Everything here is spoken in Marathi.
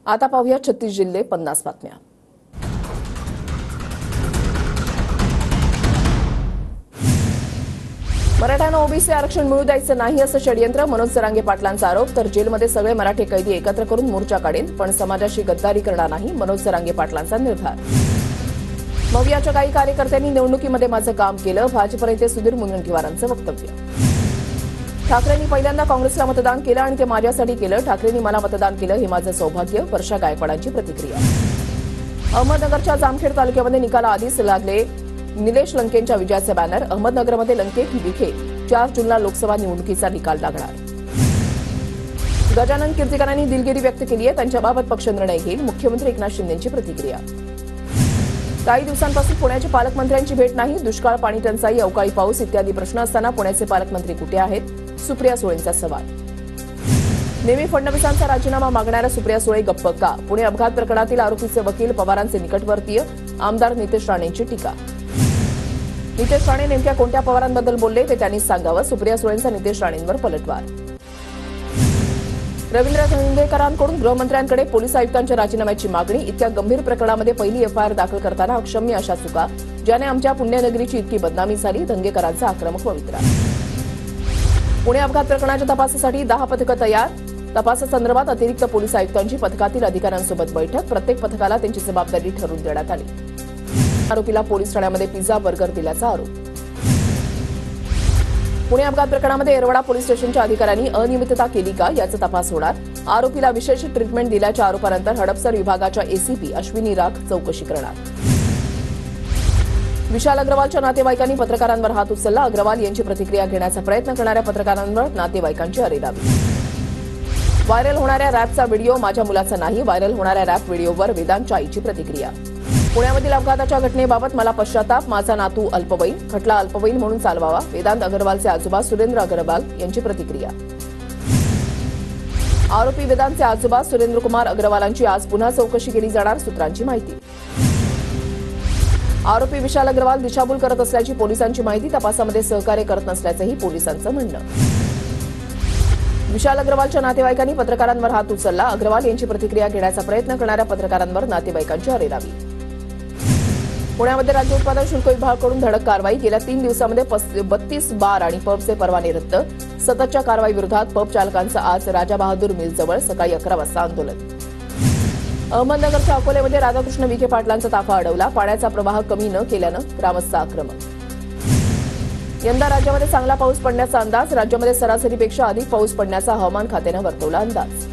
आता पाहूया 36 जिल्हे 50 बातम्या। मराठ्यांना ओबीसी आरक्षण मिळू द्यायचं नाही असं षडयंत्र, मनोज जरांगे पाटलांचा आरोप। तर जेलमध्ये सगळे मराठी कैदी एकत्र करून मोर्चा काढेन, पण समाजाशी गद्दारी करणार नाही, मनोज जरांगे पाटलांचा निर्धार। मवियाच्या काही कार्यकर्त्यांनी निवडणुकीमध्ये माझं काम केलं, भाजप नेते सुधीर मुनगंटीवारांचं वक्तव्य। ठाकरेंनी पहिल्यांदा काँग्रेसला मतदान केलं आणि ते माझ्यासाठी केलं, ठाकरेंनी मला मतदान केलं हे माझं सौभाग्य, वर्षा गायकवाडांची प्रतिक्रिया। अहमदनगरच्या जामखेड तालुक्यामध्ये निकालाआधीच लागले निलेश लंकेंच्या विजयाचे बॅनर, अहमदनगरमध्ये लंके की विखे 4 जूनला लोकसभा निवडणुकीचा निकाल लागणार। गजानन कीर्तिकरांनी दिलगिरी व्यक्त केली आहे, त्यांच्याबाबत पक्ष निर्णय घेईल, मुख्यमंत्री एकनाथ शिंदेंची प्रतिक्रिया। काही दिवसांपासून पुण्याच्या पालकमंत्र्यांची भेट नाही, दुष्काळ, पाणी टंचाई, अवकाळी पाऊस इत्यादी प्रश्न असताना पुण्याचे पालकमंत्री कुठे आहेत, सुप्रिया सुळेंचा सवाल। नेहमी फडणवीसांचा राजीनामा मागणाऱ्या सुप्रिया सुळे गप्प का, पुणे अपघात प्रकरणातील आरोपीचे वकील पवारांचे निकटवर्तीय, आमदार नितेश राणेंची टीका। नितेश राणे नेमक्या कोणत्या पवारांबद्दल बोलले ते त्यांनीच सांगावं, सुप्रिया सुळेंचा नितेश राणेंवर पलटवार। रवींद्र धंगेकरांकडून गृहमंत्र्यांकडे पोलीस आयुक्तांच्या राजीनाम्याची मागणी, इतक्या गंभीर प्रकरणामध्ये पहिली एफआयआर दाखल करताना अक्षम्य अशा चुका, ज्याने आमच्या पुण्यनगरीची इतकी बदनामी झाली, धंगेकरांचा आक्रमक पवित्रा। पुणे अपघात प्रकरणाच्या तपासासाठी 10 पथकं तयार, तपासासंदर्भात अतिरिक्त पोलीस आयुक्तांची पथकातील अधिकाऱ्यांसोबत बैठक, प्रत्येक पथकाला त्यांची जबाबदारी ठरवून देण्यात आली। आरोपीला पोलीस ठाण्यामध्ये पिझ्झा बर्गर दिल्याचा आरोप। पुणे अपघात प्रकरणामध्ये येरवडा पोलीस स्टेशनच्या अधिकाऱ्यांनी अनियमितता केली का याचा तपास होणार, आरोपीला विशेष ट्रीटमेंट दिल्याच्या आरोपानंतर हडपसर विभागाच्या एसीपी अश्विनी राख चौकशी करणार। विशाल अग्रवालच्या नातेवाईकांनी पत्रकारांवर हात उचलला, अग्रवाल यांची प्रतिक्रिया घेण्याचा प्रयत्न करणाऱ्या पत्रकारांवर नातेवाईकांची अरेरावी। व्हायरल होणाऱ्या रॅपचा व्हिडिओ माझ्या मुलाचा नाही, व्हायरल होणाऱ्या रॅप व्हिडिओवर वेदांतच्या आईची प्रतिक्रिया। पुण्यामधील अपघाताच्या घटनेबाबत मला पश्चाताप, माझा नातू अल्पवयीन, खटला अल्पवयीन म्हणून चालवावा, वेदांत अग्रवालचे आजोबा सुरेंद्र अग्रवाल यांची प्रतिक्रिया। आरोपी वेदांतचे आजोबा सुरेंद्र कुमार अग्रवालांची आज पुन्हा चौकशी केली जाणार, सूत्रांची माहिती। आरोपी विशाल अग्रवाल दिशाभूल करत असल्याची पोलिसांची माहिती, तपासामध्ये सहकार्य करत नसल्याचंही पोलिसांचं म्हणणं। विशाल अग्रवालच्या नातेवाईकांनी पत्रकारांवर हात उचलला, अग्रवाल यांची प्रतिक्रिया घेण्याचा प्रयत्न करणाऱ्या पत्रकारांवर नातेवाईकांची अरेरावी। पुण्यामध्ये राज्य उत्पादन शुल्क विभागाकडून धडक कारवाई, गेल्या 3 दिवसांमध्ये 32 बार आणि पबचे परवाने रद्द, सततच्या कारवाईविरोधात पब चालकांचं आज राजा बहादूर मिलजवळ सकाळी 11 वाजता आंदोलन। अहमदनगरच्या अकोलेमध्ये राधाकृष्ण विखे पाटलांचा ताफा अडवला, पाण्याचा प्रवाह कमी न केल्यानं ग्रामस्थ आक्रमक। यंदा राज्यामध्ये चांगला पाऊस पडण्याचा अंदाज, राज्यामध्ये सरासरीपेक्षा अधिक पाऊस पडण्याचा हवामान खात्यानं वर्तवला अंदाज।